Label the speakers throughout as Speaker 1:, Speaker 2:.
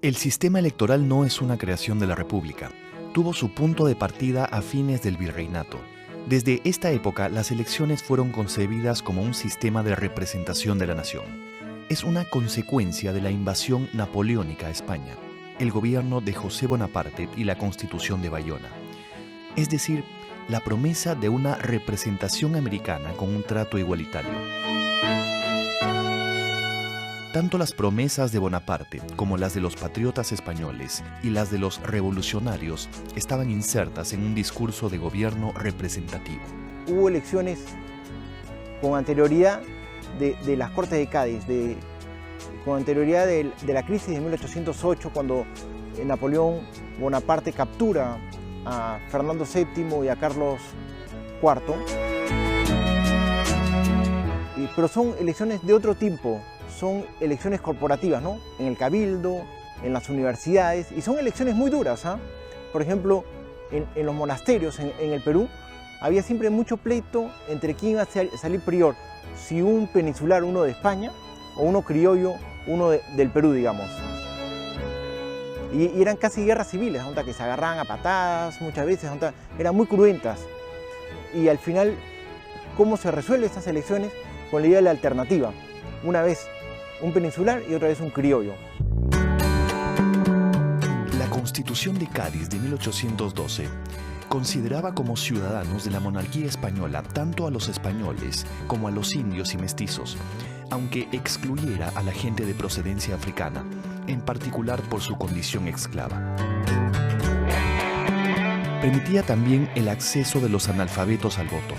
Speaker 1: El sistema electoral no es una creación de la República. Tuvo su punto de partida a fines del virreinato. Desde esta época, las elecciones fueron concebidas como un sistema de representación de la nación. Es una consecuencia de la invasión napoleónica a España, el gobierno de José Bonaparte y la Constitución de Bayona. Es decir, la promesa de una representación americana con un trato igualitario. Tanto las promesas de Bonaparte como las de los patriotas españoles y las de los revolucionarios estaban insertas en un discurso de gobierno representativo.
Speaker 2: Hubo elecciones con anterioridad de las Cortes de Cádiz, con anterioridad de la crisis de 1808, cuando Napoleón Bonaparte captura a Fernando VII y a Carlos IV. Pero son elecciones de otro tipo. Son elecciones corporativas, ¿no? En el cabildo, en las universidades, y son elecciones muy duras, ¿ah? Por ejemplo, en los monasterios en el Perú había siempre mucho pleito entre quién iba a salir prior, si un peninsular, uno de España, o uno criollo, uno del Perú, digamos. Y eran casi guerras civiles, ¿no? Que se agarraban a patadas muchas veces, ¿no? Eran muy cruentas. Y al final, ¿cómo se resuelven estas elecciones? Con la idea de la alternativa. Una vez un peninsular y otra vez un criollo.
Speaker 1: La Constitución de Cádiz de 1812 consideraba como ciudadanos de la monarquía española tanto a los españoles como a los indios y mestizos, aunque excluyera a la gente de procedencia africana, en particular por su condición esclava. Permitía también el acceso de los analfabetos al voto.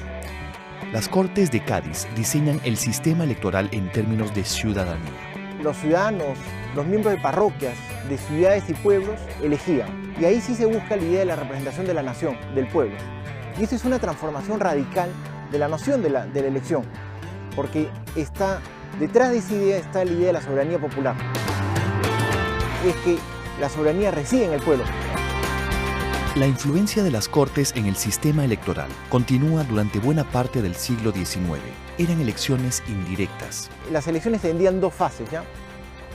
Speaker 1: Las Cortes de Cádiz diseñan el sistema electoral en términos de ciudadanía.
Speaker 2: Los ciudadanos, los miembros de parroquias, de ciudades y pueblos, elegían. Y ahí sí se busca la idea de la representación de la nación, del pueblo. Y esa es una transformación radical de la noción de la elección, porque detrás de esa idea está la idea de la soberanía popular. Es que la soberanía reside en el pueblo.
Speaker 1: La influencia de las Cortes en el sistema electoral continúa durante buena parte del siglo XIX. Eran elecciones indirectas.
Speaker 2: Las elecciones tendrían dos fases, ¿ya?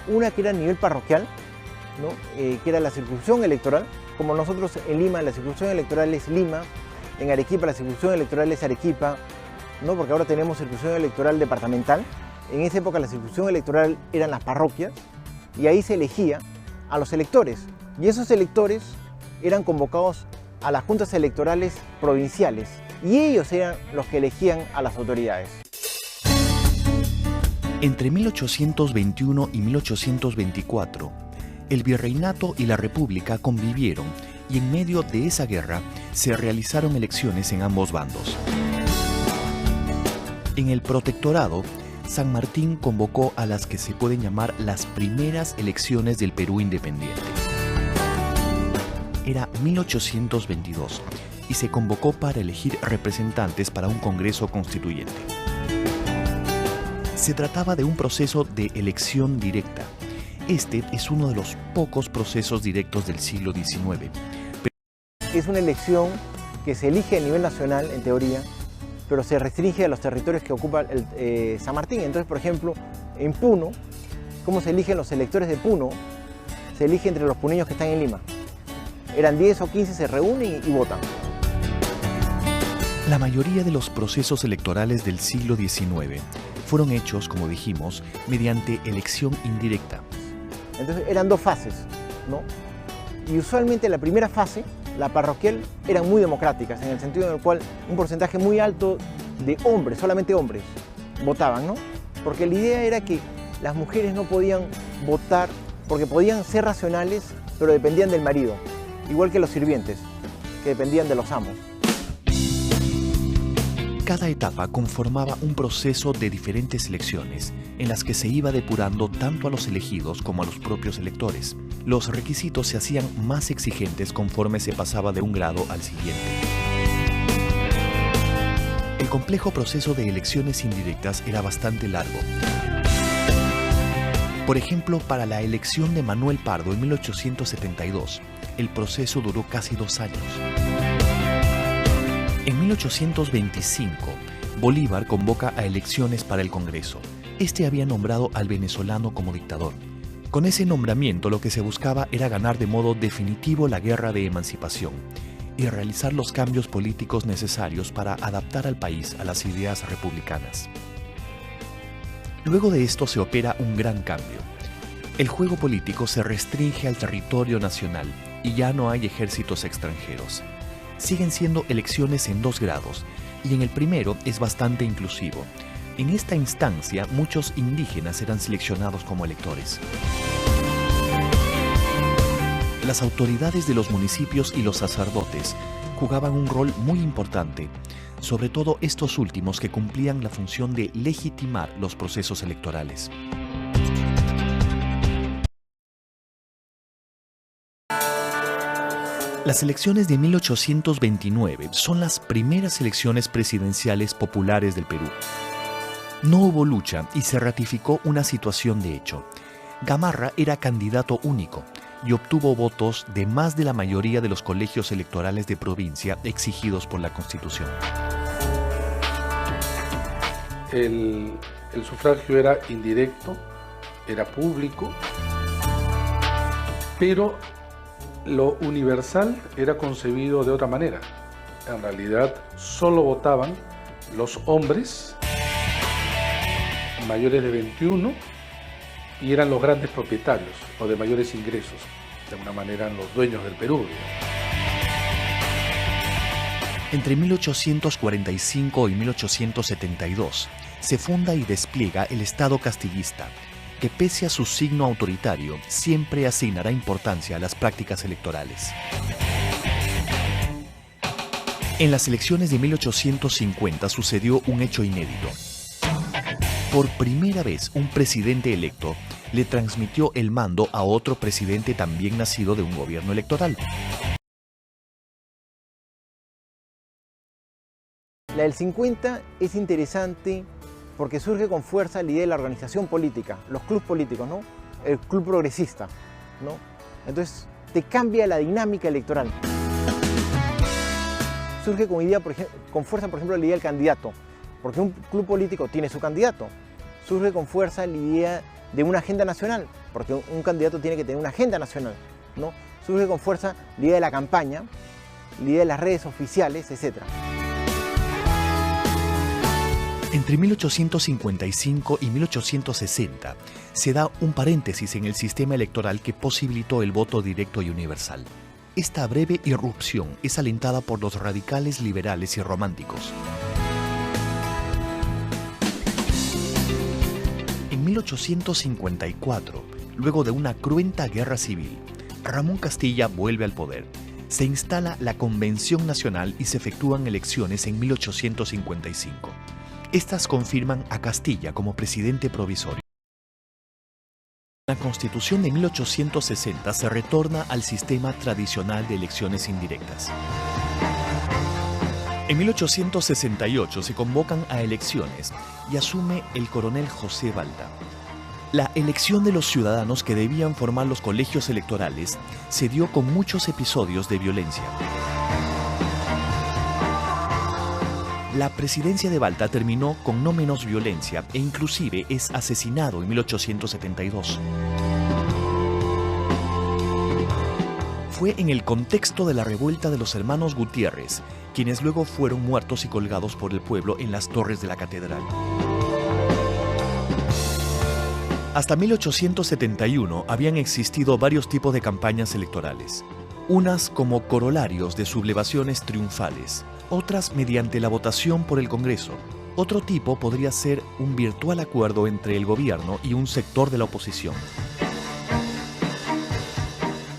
Speaker 2: Una que era a nivel parroquial, ¿no? Que era la circunscripción electoral. Como nosotros en Lima, la circunscripción electoral es Lima, en Arequipa la circunscripción electoral es Arequipa, ¿no? Porque ahora tenemos circunscripción electoral departamental. En esa época la circunscripción electoral eran las parroquias y ahí se elegía a los electores. Y esos electores eran convocados a las juntas electorales provinciales y ellos eran los que elegían a las autoridades.
Speaker 1: Entre 1821 y 1824, el virreinato y la república convivieron y en medio de esa guerra se realizaron elecciones en ambos bandos. En el protectorado, San Martín convocó a las que se pueden llamar las primeras elecciones del Perú independiente. Era 1822 y se convocó para elegir representantes para un Congreso Constituyente. Se trataba de un proceso de elección directa. Este es uno de los pocos procesos directos del siglo XIX.
Speaker 2: Es una elección que se elige a nivel nacional, en teoría, pero se restringe a los territorios que ocupa San Martín. Entonces, por ejemplo, en Puno, ¿cómo se eligen los electores de Puno? Se elige entre los puneños que están en Lima. Eran 10 o 15, se reúnen y votan.
Speaker 1: La mayoría de los procesos electorales del siglo XIX fueron hechos, como dijimos, mediante elección indirecta.
Speaker 2: Entonces eran dos fases, ¿no? Y usualmente la primera fase, la parroquial, eran muy democráticas, en el sentido en el cual un porcentaje muy alto de hombres, solamente hombres, votaban, ¿no? Porque la idea era que las mujeres no podían votar porque podían ser racionales, pero dependían del marido. Igual que los sirvientes, que dependían de los amos.
Speaker 1: Cada etapa conformaba un proceso de diferentes elecciones, en las que se iba depurando tanto a los elegidos como a los propios electores. Los requisitos se hacían más exigentes conforme se pasaba de un grado al siguiente. El complejo proceso de elecciones indirectas era bastante largo. Por ejemplo, para la elección de Manuel Pardo en 1872, el proceso duró casi 2 años. En 1825, Bolívar convoca a elecciones para el Congreso. Este había nombrado al venezolano como dictador. Con ese nombramiento lo que se buscaba era ganar de modo definitivo la guerra de emancipación y realizar los cambios políticos necesarios para adaptar al país a las ideas republicanas. Luego de esto se opera un gran cambio. El juego político se restringe al territorio nacional y ya no hay ejércitos extranjeros. Siguen siendo elecciones en 2 grados y en el primero es bastante inclusivo. En esta instancia, muchos indígenas eran seleccionados como electores. Las autoridades de los municipios y los sacerdotes jugaban un rol muy importante, sobre todo estos últimos que cumplían la función de legitimar los procesos electorales. Las elecciones de 1829 son las primeras elecciones presidenciales populares del Perú. No hubo lucha y se ratificó una situación de hecho. Gamarra era candidato único y obtuvo votos de más de la mayoría de los colegios electorales de provincia exigidos por la Constitución.
Speaker 3: El sufragio era indirecto, era público, pero lo universal era concebido de otra manera. En realidad solo votaban los hombres mayores de 21 y eran los grandes propietarios o de mayores ingresos. De alguna manera eran los dueños del Perú.
Speaker 1: Entre 1845 y 1872 se funda y despliega el Estado castillista, que pese a su signo autoritario, siempre asignará importancia a las prácticas electorales. En las elecciones de 1850 sucedió un hecho inédito. Por primera vez, un presidente electo le transmitió el mando a otro presidente también nacido de un gobierno electoral.
Speaker 2: La del 50 es interesante porque surge con fuerza la idea de la organización política, los clubes políticos, ¿no? El club progresista, ¿no? Entonces te cambia la dinámica electoral. Surge con fuerza, por ejemplo, la idea del candidato, porque un club político tiene su candidato. Surge con fuerza la idea de una agenda nacional, porque un candidato tiene que tener una agenda nacional, ¿no? Surge con fuerza la idea de la campaña, la idea de las redes oficiales, etc.
Speaker 1: Entre 1855 y 1860 se da un paréntesis en el sistema electoral que posibilitó el voto directo y universal. Esta breve irrupción es alentada por los radicales liberales y románticos. En 1854, luego de una cruenta guerra civil, Ramón Castilla vuelve al poder. Se instala la Convención Nacional y se efectúan elecciones en 1855. Estas confirman a Castilla como presidente provisorio. La Constitución de 1860 se retorna al sistema tradicional de elecciones indirectas. En 1868 se convocan a elecciones y asume el coronel José Balta. La elección de los ciudadanos que debían formar los colegios electorales se dio con muchos episodios de violencia. La presidencia de Balta terminó con no menos violencia e inclusive es asesinado en 1872. Fue en el contexto de la revuelta de los hermanos Gutiérrez, quienes luego fueron muertos y colgados por el pueblo en las torres de la catedral. Hasta 1871 habían existido varios tipos de campañas electorales, unas como corolarios de sublevaciones triunfales, otras mediante la votación por el Congreso. Otro tipo podría ser un virtual acuerdo entre el gobierno y un sector de la oposición.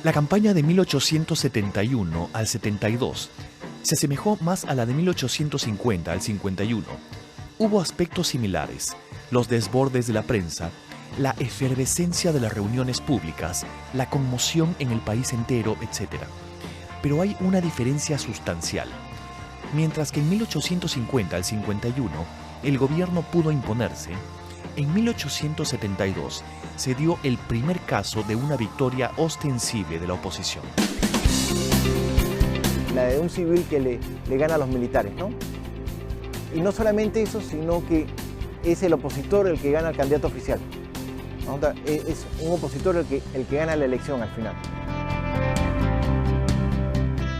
Speaker 1: La campaña de 1871 al 72 se asemejó más a la de 1850 al 51. Hubo aspectos similares: los desbordes de la prensa, la efervescencia de las reuniones públicas, la conmoción en el país entero, etc. Pero hay una diferencia sustancial. Mientras que en 1850 al 51 el gobierno pudo imponerse, en 1872 se dio el primer caso de una victoria ostensible de la oposición.
Speaker 2: La de un civil que le gana a los militares, ¿no? Y no solamente eso, sino que es el opositor el que gana al candidato oficial. Es un opositor el que gana la elección al final.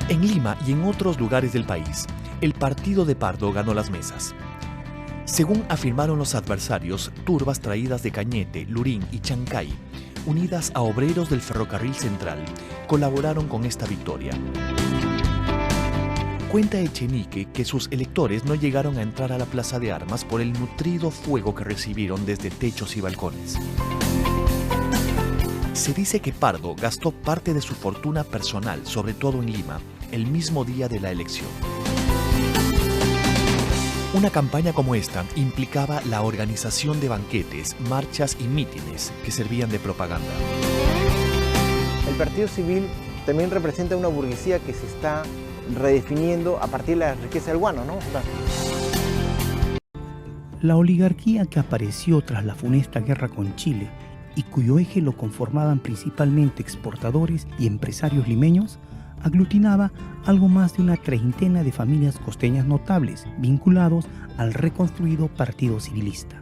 Speaker 1: En Lima y en otros lugares del país, el partido de Pardo ganó las mesas. Según afirmaron los adversarios, turbas traídas de Cañete, Lurín y Chancay, unidas a obreros del Ferrocarril Central, colaboraron con esta victoria. Cuenta Echenique que sus electores no llegaron a entrar a la Plaza de Armas por el nutrido fuego que recibieron desde techos y balcones. Se dice que Pardo gastó parte de su fortuna personal, sobre todo en Lima, el mismo día de la elección. Una campaña como esta implicaba la organización de banquetes, marchas y mítines que servían de propaganda.
Speaker 2: El partido civil también representa una burguesía que se está redefiniendo a partir de la riqueza del guano, ¿no?
Speaker 4: La oligarquía que apareció tras la funesta guerra con Chile y cuyo eje lo conformaban principalmente exportadores y empresarios limeños, aglutinaba algo más de una treintena de familias costeñas notables vinculados al reconstruido Partido Civilista.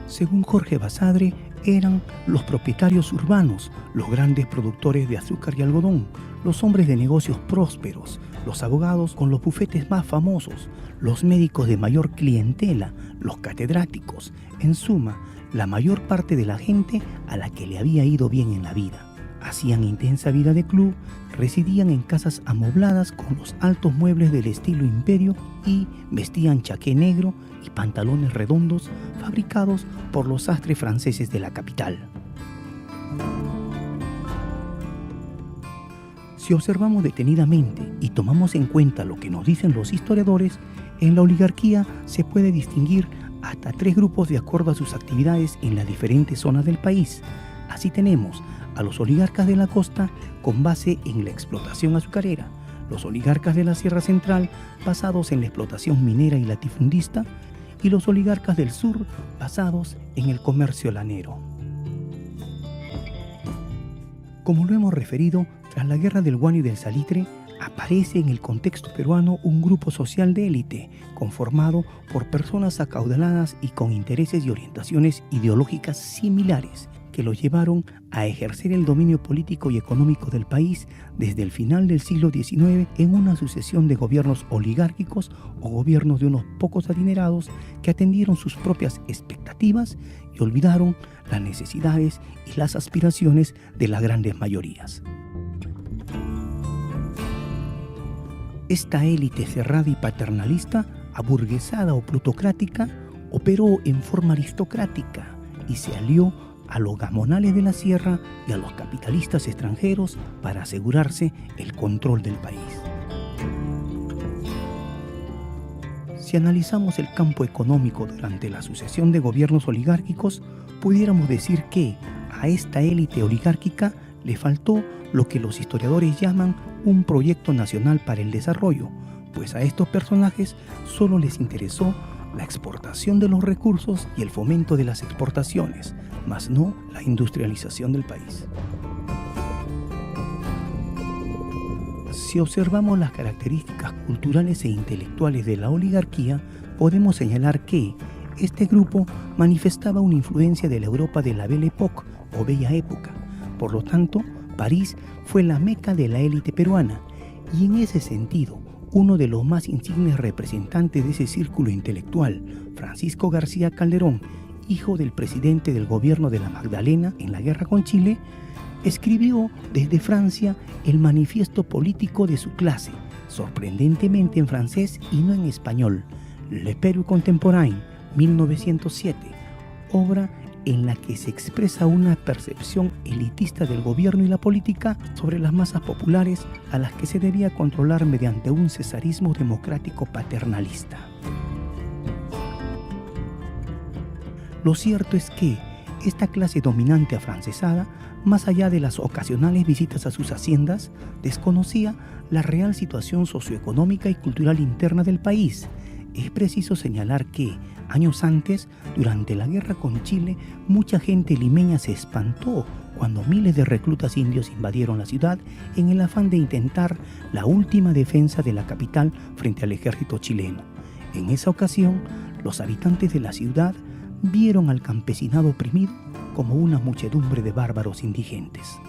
Speaker 4: Según Jorge Basadre, eran los propietarios urbanos, los grandes productores de azúcar y algodón, los hombres de negocios prósperos, los abogados con los bufetes más famosos, los médicos de mayor clientela, los catedráticos, en suma, la mayor parte de la gente a la que le había ido bien en la vida. Hacían intensa vida de club, residían en casas amobladas con los altos muebles del estilo imperio y vestían chaqué negro y pantalones redondos fabricados por los sastres franceses de la capital. Si observamos detenidamente y tomamos en cuenta lo que nos dicen los historiadores, en la oligarquía se puede distinguir hasta 3 grupos de acuerdo a sus actividades en las diferentes zonas del país. Así tenemos a los oligarcas de la costa con base en la explotación azucarera, los oligarcas de la Sierra Central basados en la explotación minera y latifundista, y los oligarcas del sur basados en el comercio lanero. Como lo hemos referido, tras la guerra del guano y del salitre, aparece en el contexto peruano un grupo social de élite, conformado por personas acaudaladas y con intereses y orientaciones ideológicas similares, que lo llevaron a ejercer el dominio político y económico del país desde el final del siglo XIX en una sucesión de gobiernos oligárquicos o gobiernos de unos pocos adinerados que atendieron sus propias expectativas y olvidaron las necesidades y las aspiraciones de las grandes mayorías. Esta élite cerrada y paternalista, aburguesada o plutocrática, operó en forma aristocrática y se alió a los gamonales de la sierra y a los capitalistas extranjeros para asegurarse el control del país. Si analizamos el campo económico durante la sucesión de gobiernos oligárquicos, pudiéramos decir que a esta élite oligárquica le faltó lo que los historiadores llaman un proyecto nacional para el desarrollo, pues a estos personajes solo les interesó la exportación de los recursos y el fomento de las exportaciones, mas no la industrialización del país. Si observamos las características culturales e intelectuales de la oligarquía, podemos señalar que este grupo manifestaba una influencia de la Europa de la Belle Époque o Bella Época. Por lo tanto, París fue la meca de la élite peruana y en ese sentido, uno de los más insignes representantes de ese círculo intelectual, Francisco García Calderón, hijo del presidente del gobierno de la Magdalena en la guerra con Chile, escribió desde Francia el manifiesto político de su clase, sorprendentemente en francés y no en español, Le Pérou Contemporain, 1907, obra en la que se expresa una percepción elitista del gobierno y la política sobre las masas populares a las que se debía controlar mediante un cesarismo democrático paternalista. Lo cierto es que esta clase dominante afrancesada, más allá de las ocasionales visitas a sus haciendas, desconocía la real situación socioeconómica y cultural interna del país. Es preciso señalar que, años antes, durante la guerra con Chile, mucha gente limeña se espantó cuando miles de reclutas indios invadieron la ciudad en el afán de intentar la última defensa de la capital frente al ejército chileno. En esa ocasión, los habitantes de la ciudad vieron al campesinado oprimido como una muchedumbre de bárbaros indigentes.